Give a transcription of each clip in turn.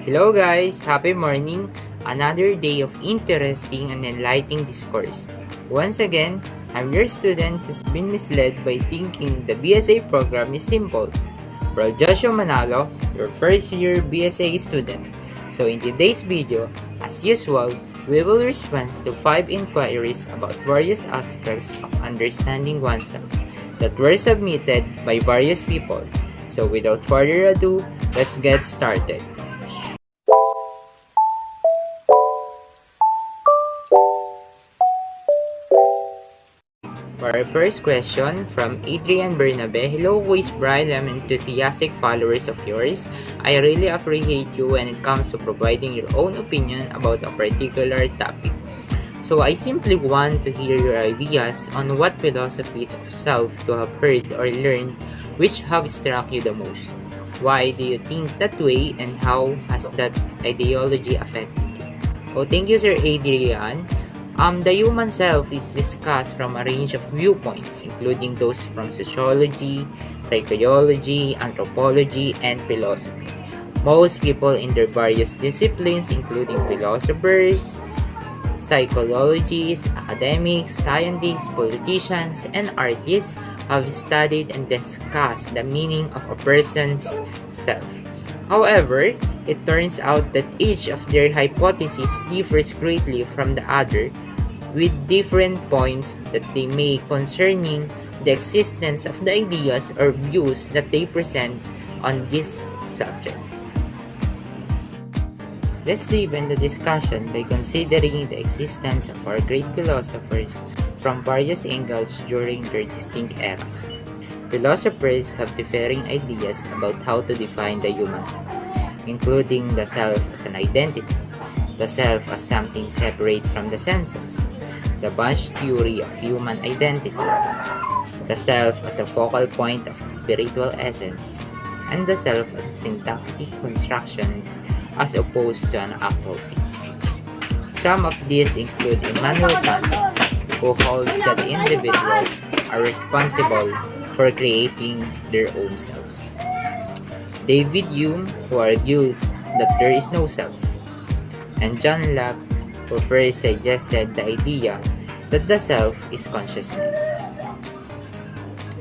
Hello guys! Happy morning! Another day of interesting and enlightening discourse. Once again, I'm your student who's been misled by thinking the BSA program is simple. Brylle Joshoua Manalo, your first year BSA student. So in today's video, as usual, we will respond to 5 inquiries about various aspects of understanding oneself that were submitted by various people. So without further ado, let's get started. For our first question from Adrian Bernabe, hello quiz Brylle, I'm enthusiastic followers of yours. I really appreciate you when it comes to providing your own opinion about a particular topic. So I simply want to hear your ideas on what philosophies of self you have heard or learned which have struck you the most. Why do you think that way and how has that ideology affected you? Oh, thank you Sir Adrian. The human self is discussed from a range of viewpoints, including those from sociology, psychology, anthropology, and philosophy. Most people in their various disciplines, including philosophers, psychologists, academics, scientists, politicians, and artists, have studied and discussed the meaning of a person's self. However, it turns out that each of their hypotheses differs greatly from the other, with different points that they make concerning the existence of the ideas or views that they present on this subject. Let's deepen the discussion by considering the existence of our great philosophers from various angles during their distinct eras. Philosophers have differing ideas about how to define the human self, including the self as an identity, the self as something separate from the senses, the bunch theory of human identity, the self as the focal point of spiritual essence, and the self as a syntactic constructions as opposed to an actual thing. Some of these include Immanuel Kant, who holds that individuals are responsible for creating their own selves, David Hume, who argues that there is no self, and John Locke, who first suggested the idea that the self is consciousness.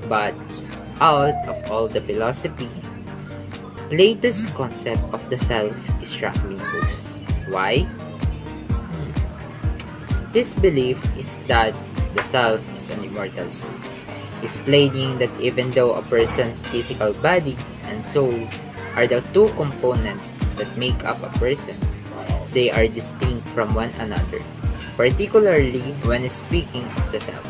But out of all the philosophy, Plato's concept of the self struck me most. Why? His belief is that the self is an immortal soul, explaining that even though a person's physical body and soul are the two components that make up a person, they are distinct from one another, particularly when speaking of the self.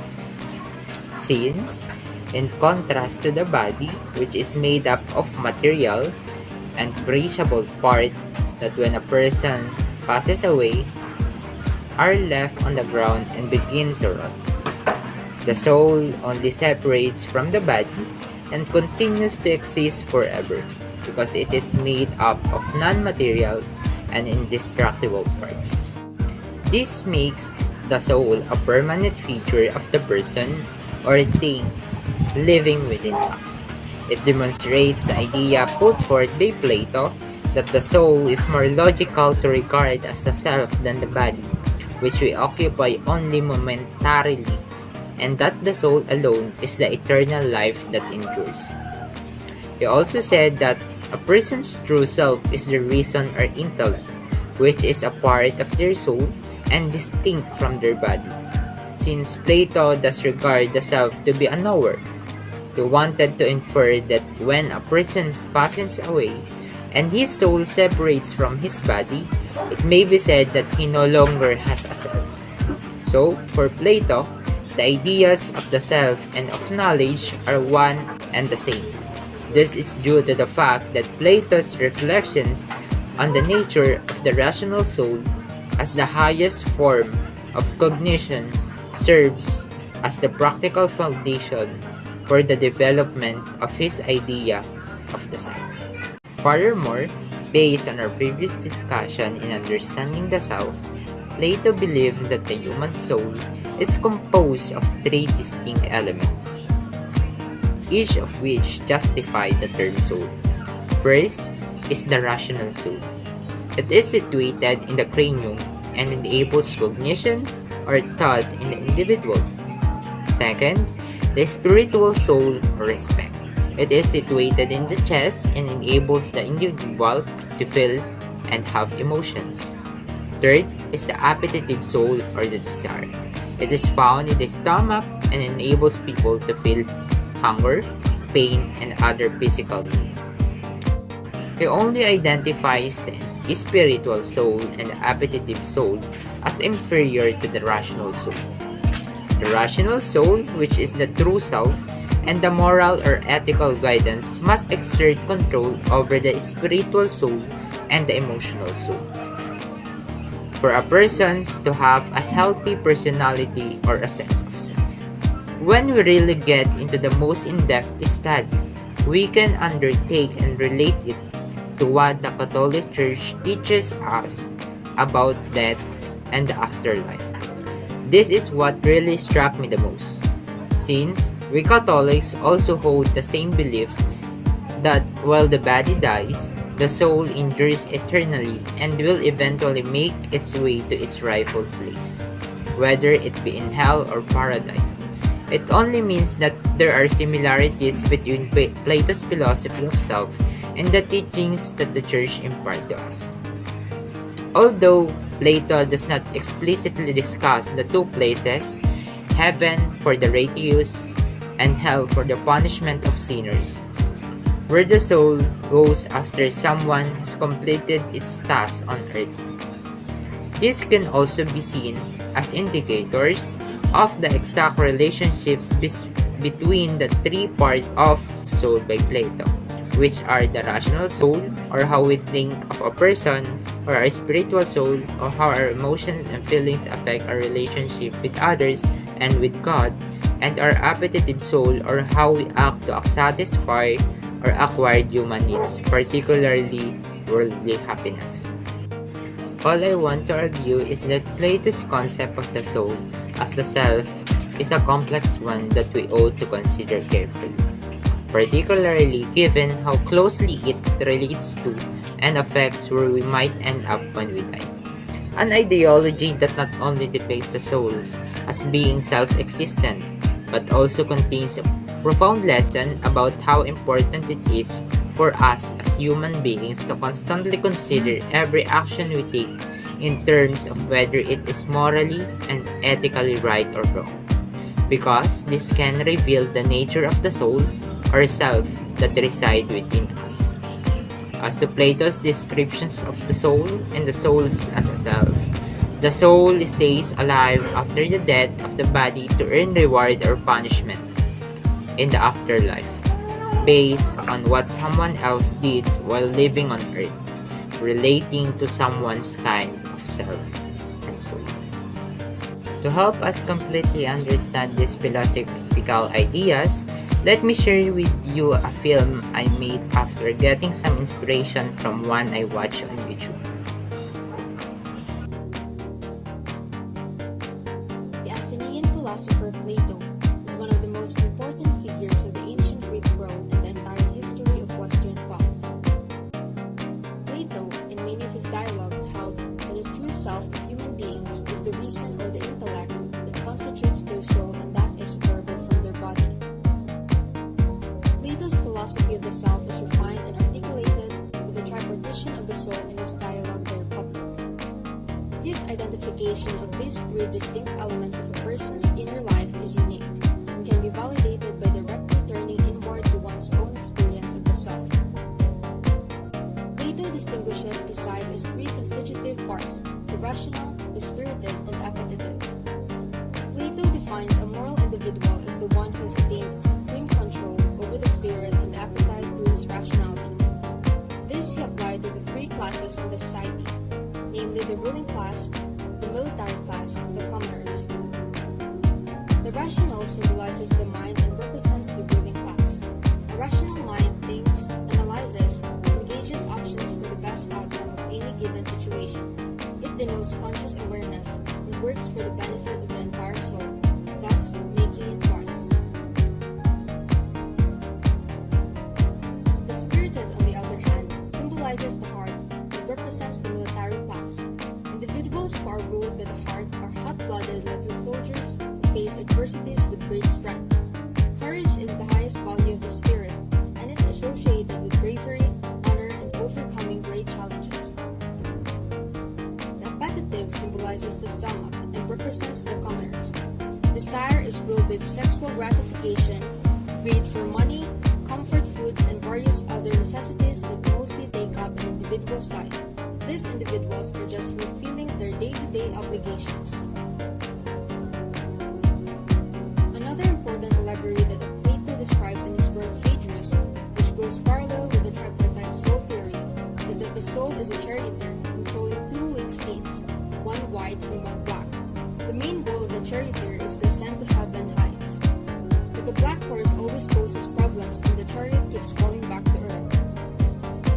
Since, in contrast to the body, which is made up of material and perishable parts that when a person passes away, are left on the ground and begin to rot, the soul only separates from the body and continues to exist forever because it is made up of non-material and indestructible parts. This makes the soul a permanent feature of the person or thing living within us. It demonstrates the idea put forth by Plato that the soul is more logical to regard as the self than the body, which we occupy only momentarily, and that the soul alone is the eternal life that endures. He also said that a person's true self is the reason or intellect, which is a part of their soul and distinct from their body. Since Plato does regard the self to be a knower, he wanted to infer that when a person passes away and his soul separates from his body, it may be said that he no longer has a self. So, for Plato, the ideas of the self and of knowledge are one and the same. This is due to the fact that Plato's reflections on the nature of the rational soul as the highest form of cognition serves as the practical foundation for the development of his idea of the self. Furthermore, based on our previous discussion in understanding the self, Plato believed that the human soul is composed of 3 distinct elements, each of which justify the term soul. First is the rational soul. It is situated in the cranium and enables cognition or thought in the individual. Second, the spiritual soul or respect. It is situated in the chest and enables the individual to feel and have emotions. Third is the appetitive soul or the desire. It is found in the stomach and enables people to feel hunger, pain, and other physical needs. He only identifies the spiritual soul and the appetitive soul as inferior to the rational soul. The rational soul, which is the true self, and the moral or ethical guidance must exert control over the spiritual soul and the emotional soul. For a person to have a healthy personality or a sense of self. When we really get into the most in-depth study, we can undertake and relate it to what the Catholic Church teaches us about death and the afterlife. This is what really struck me the most, since we Catholics also hold the same belief that while the body dies, the soul endures eternally and will eventually make its way to its rightful place, whether it be in hell or paradise. It only means that there are similarities between Plato's philosophy of self and the teachings that the Church imparts to us. Although Plato does not explicitly discuss the two places, heaven for the righteous and hell for the punishment of sinners, where the soul goes after someone has completed its task on earth. This can also be seen as indicators of the exact relationship between the three parts of soul by Plato, which are the rational soul, or how we think of a person, or our spiritual soul, or how our emotions and feelings affect our relationship with others and with God, and our appetitive soul, or how we act to satisfy or acquired human needs, particularly worldly happiness. All I want to argue is that Plato's concept of the soul as the self is a complex one that we ought to consider carefully, particularly given how closely it relates to and affects where we might end up when we die. An ideology that not only depicts the souls as being self-existent, but also contains a profound lesson about how important it is for us as human beings to constantly consider every action we take in terms of whether it is morally and ethically right or wrong, because this can reveal the nature of the soul or self that reside within us. As to Plato's descriptions of the soul and the soul as a self, the soul stays alive after the death of the body to earn reward or punishment in the afterlife, based on what someone else did while living on earth, relating to someone's kind of self and soul. To help us completely understand these philosophical ideas, let me share with you a film I made after getting some inspiration from one I watched on YouTube. The Athenian philosopher Plato is one of the most important figures of the ancient Greek world and the entire history of Western thought. Plato, in many of his dialogues, held that the true self of human beings is the reason or the intellect that constitutes their soul, and that is separable from their body. Plato's philosophy of the self is refined and articulated with the tripartition of the soul in his dialogue The Republic. His identification of these three distinct elements of a person's inner life is unique and can be validated by directly turning inward to one's own experience of the self. Plato distinguishes the side as three constitutive parts: the rational, the spirited, and the appetitive. Plato defines a moral individual as the one who has attained supreme control over the spirit and the appetite through his rationality. This he applied to the three classes in the society, namely the ruling class, the military class, and the commoners. The rational symbolizes the mind and represents the ruling class. A rational mind thinks, analyzes, and engages options for the best outcome of any given situation. It denotes conscious awareness and works for the benefit of the entire soul, thus making it wise. The spirited, on the other hand, symbolizes the heart and represents the military by the heart are hot-blooded like the soldiers who face adversities with great strength. Courage is the highest value of the spirit, and is associated with bravery, honor, and overcoming great challenges. The appetitive symbolizes the stomach and represents the commoners. Desire is ruled with sexual gratification, greed for money, comfort foods, and various other necessities that mostly take up an individual's life. These individuals are just fulfilling their day-to-day obligations. Another important allegory that Plato describes in his work Phaedrus, which goes parallel with the tripartite soul theory, is that the soul is a charioteer controlling two weak states, one white and one black. The main goal of the charioteer is to ascend to heaven heights. But the black horse always poses problems and the chariot keeps falling back to earth.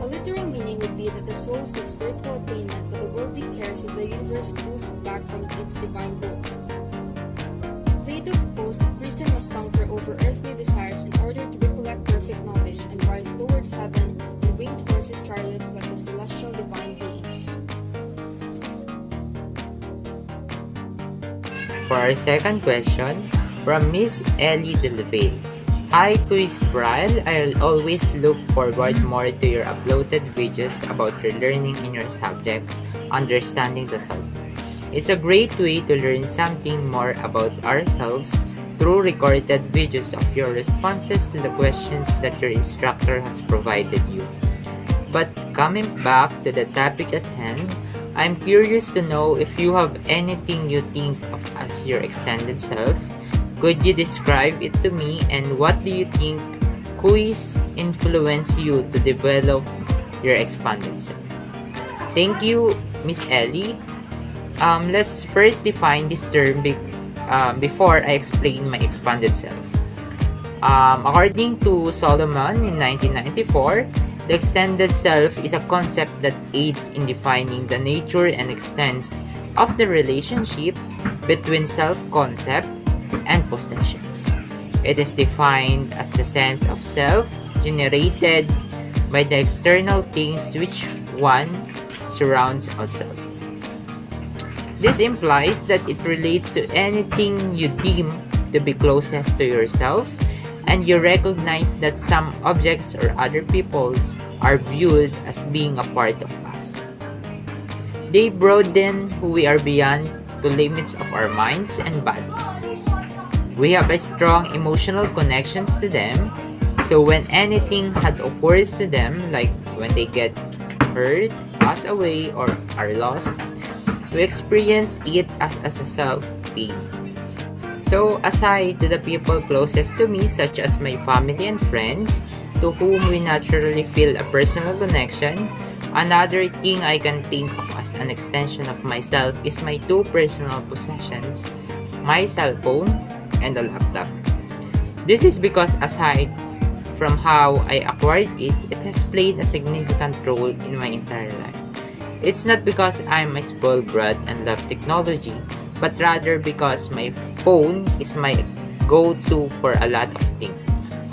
A literal meaning would be that the soul seeks spiritual attainment, but the worldly cares of the universe pulls it back from its divine goal. Plato proposed that prison must conquer over earthly desires in order to recollect perfect knowledge and rise towards heaven in winged horses' chariots like the celestial divine beings. For our second question, from Miss Ellie Delville. Hi Quiz Brylle, I'll always look forward more to your uploaded videos about your learning in your subjects, understanding the self. It's a great way to learn something more about ourselves through recorded videos of your responses to the questions that your instructor has provided you. But coming back to the topic at hand, I'm curious to know if you have anything you think of as your extended self. Could you describe it to me, and what do you think quiz influenced you to develop your expanded self? Thank you, Miss Ellie. Let's first define this term before I explain my expanded self. According to Solomon in 1994, the extended self is a concept that aids in defining the nature and extent of the relationship between self-concept and possessions. It is defined as the sense of self generated by the external things which one surrounds ourselves. This implies that it relates to anything you deem to be closest to yourself, and you recognize that some objects or other peoples are viewed as being a part of us. They broaden who we are beyond the limits of our minds and bodies. We have a strong emotional connections to them, so when anything had occurs to them, like when they get hurt, pass away, or are lost, we experience it as a self-pain. So aside to the people closest to me, such as my family and friends, to whom we naturally feel a personal connection, another thing I can think of as an extension of myself is my two personal possessions, my cell phone and a laptop. This is because aside from how I acquired it, it has played a significant role in my entire life. It's not because I'm a spoiled brat and love technology, but rather because my phone is my go-to for a lot of things.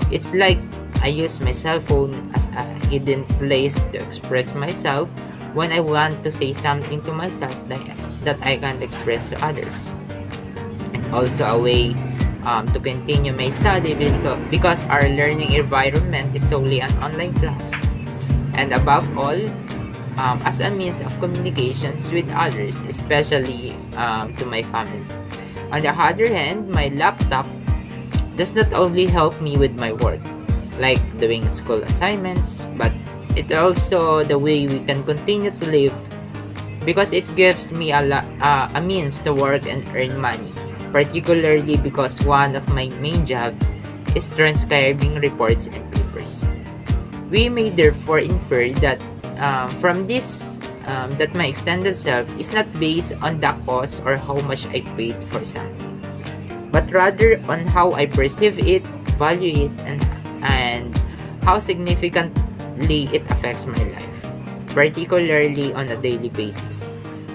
It's like I use my cell phone as a hidden place to express myself when I want to say something to myself that I can't express to others. And also a way to continue my study because our learning environment is solely an online class. And above all, as a means of communications with others, especially to my family. On the other hand, my laptop does not only help me with my work, like doing school assignments, but it also the way we can continue to live because it gives me a means to work and earn money, particularly because one of my main jobs is transcribing reports and papers. We may therefore infer that from this that my extended self is not based on the cost or how much I paid for something, but rather on how I perceive it, value it, and how significantly it affects my life, particularly on a daily basis.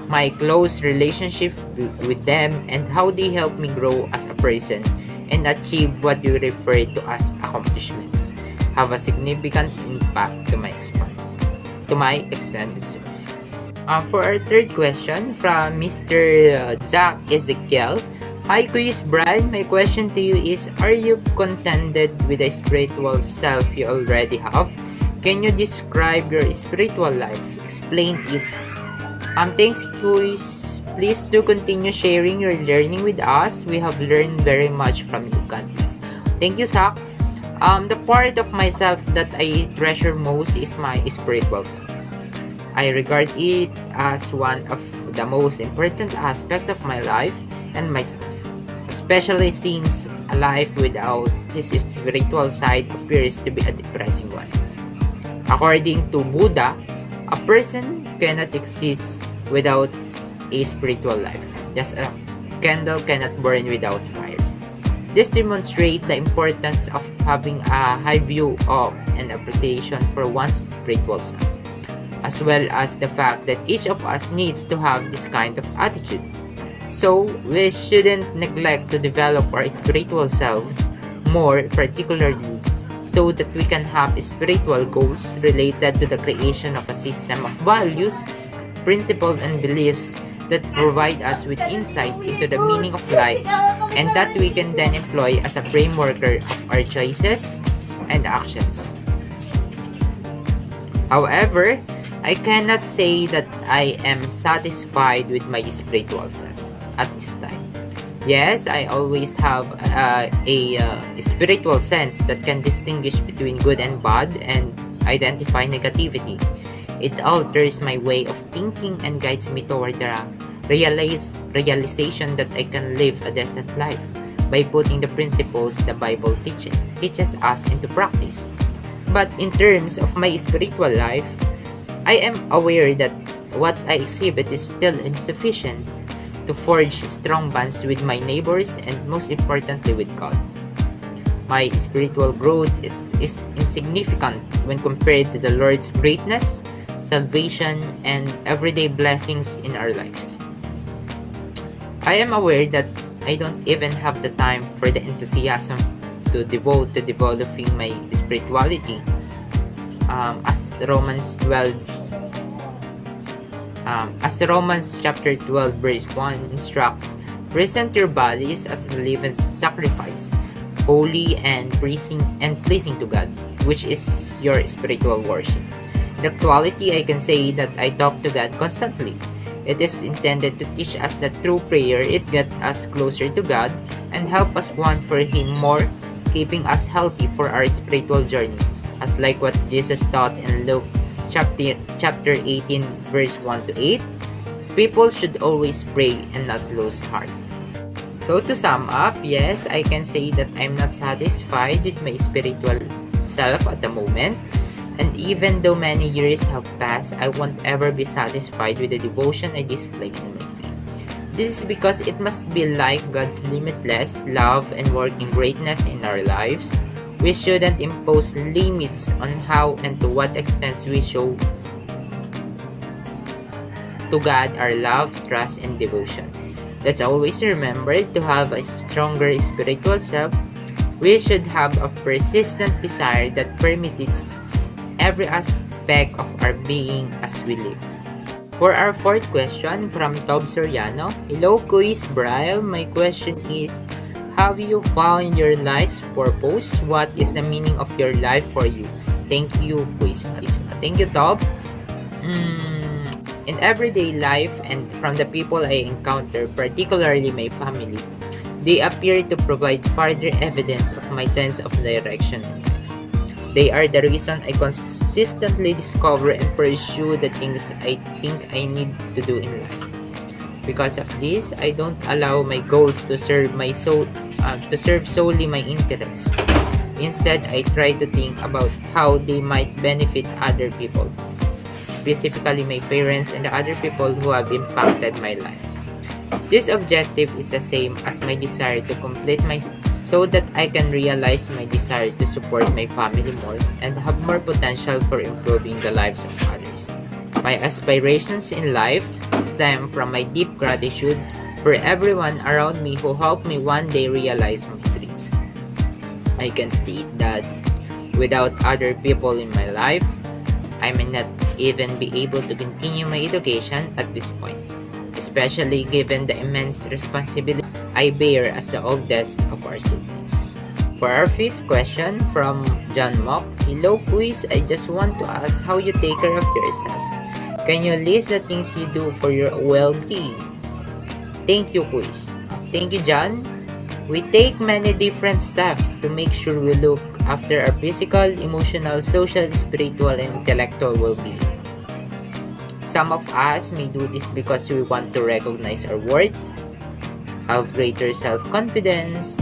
My close relationship with them and how they help me grow as a person and achieve what we refer to as accomplishments have a significant impact to my extended self. For our third question from Mr. Zach Ezekiel. Hi, Quiz Brian. My question to you is, are you contented with the spiritual self you already have? Can you describe your spiritual life? Explain it. Thanks, Quiz. Please do continue sharing your learning with us. We have learned very much from you, guys. Thank you, Zach. The part of myself that I treasure most is my spiritual self. I regard it as one of the most important aspects of my life and myself, especially since a life without his spiritual side appears to be a depressing one. According to Buddha, a person cannot exist without a spiritual life. Just a candle cannot burn without fire. This demonstrates the importance of having a high view of and appreciation for one's spiritual self, as well as the fact that each of us needs to have this kind of attitude. So, we shouldn't neglect to develop our spiritual selves more, particularly so that we can have spiritual goals related to the creation of a system of values, principles, and beliefs that provide us with insight into the meaning of life, and that we can then employ as a framework of our choices and actions. However, I cannot say that I am satisfied with my spiritual self at this time. Yes, I always have a spiritual sense that can distinguish between good and bad and identify negativity. It alters my way of thinking and guides me toward the realization that I can live a decent life by putting the principles the Bible teaches us into practice. But in terms of my spiritual life, I am aware that what I exhibit is still insufficient to forge strong bonds with my neighbors and most importantly with God. My spiritual growth is insignificant when compared to the Lord's greatness, salvation, and everyday blessings in our lives. I am aware that I don't even have the time for the enthusiasm to devote to developing my spirituality. As Romans chapter 12 verse 1 instructs, present your bodies as a living sacrifice, holy and pleasing to God, which is your spiritual worship. In actuality, I can say that I talk to God constantly. It is intended to teach us that through prayer, it gets us closer to God and help us want for Him more, keeping us healthy for our spiritual journey, as like what Jesus taught in Luke chapter 18 verse 1 to 8. People should always pray and not lose heart. So to sum up, yes, I can say that I'm not satisfied with my spiritual self at the moment. And even though many years have passed, I won't ever be satisfied with the devotion I display in my faith. This is because it must be like God's limitless love and working greatness in our lives. We shouldn't impose limits on how and to what extent we show to God our love, trust, and devotion. Let's always remember to have a stronger spiritual self. We should have a persistent desire that permeates every aspect of our being as we live. For our fourth question from Tob Soriano. Hello, Quiz Brylle. My question is, have you found your life's purpose? What is the meaning of your life for you? Thank you, Quiz. Thank you, Tob. In everyday life and from the people I encounter, particularly my family, they appear to provide further evidence of my sense of direction. They are the reason I consistently discover and pursue the things I think I need to do in life. Because of this, I don't allow my goals to serve solely my interests. Instead, I try to think about how they might benefit other people, specifically my parents and the other people who have impacted my life. This objective is the same as my desire to complete my so that I can realize my desire to support my family more and have more potential for improving the lives of others. My aspirations in life stem from my deep gratitude for everyone around me who helped me one day realize my dreams. I can state that without other people in my life, I may not even be able to continue my education at this point, especially given the immense responsibility I bear as the oldest of our siblings. For our fifth question from John Mock, hello quiz, I just want to ask how you take care of yourself. Can you list the things you do for your well-being? Thank you quiz. Thank you John. We take many different steps to make sure we look after our physical, emotional, social, spiritual, and intellectual well-being. Some of us may do this because we want to recognize our worth, have greater self-confidence,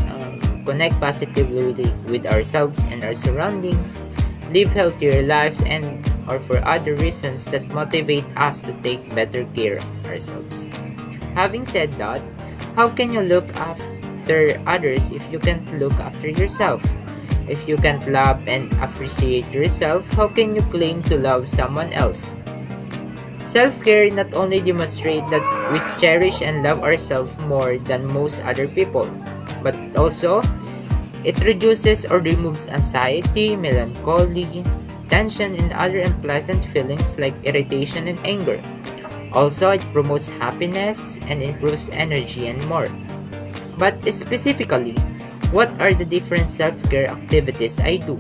connect positively with ourselves and our surroundings, live healthier lives, and or for other reasons that motivate us to take better care of ourselves. Having said that, how can you look after others if you can't look after yourself? If you can't love and appreciate yourself, how can you claim to love someone else? Self-care not only demonstrates that we cherish and love ourselves more than most other people, but also it reduces or removes anxiety, melancholy, tension, and other unpleasant feelings like irritation and anger. Also, it promotes happiness and improves energy and more. But specifically, what are the different self-care activities I do?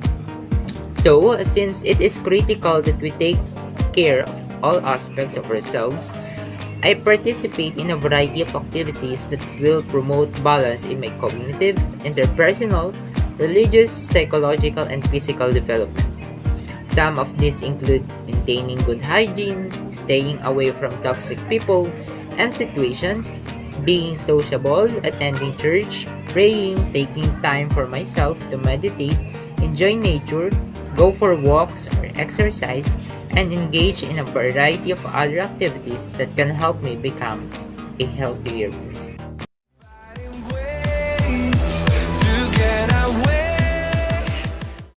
So, since it is critical that we take care of all aspects of ourselves, I participate in a variety of activities that will promote balance in my cognitive, interpersonal, religious, psychological, and physical development. Some of these include maintaining good hygiene, staying away from toxic people and situations, being sociable, attending church, praying, taking time for myself to meditate, enjoy nature, go for walks or exercise, and engage in a variety of other activities that can help me become a healthier person.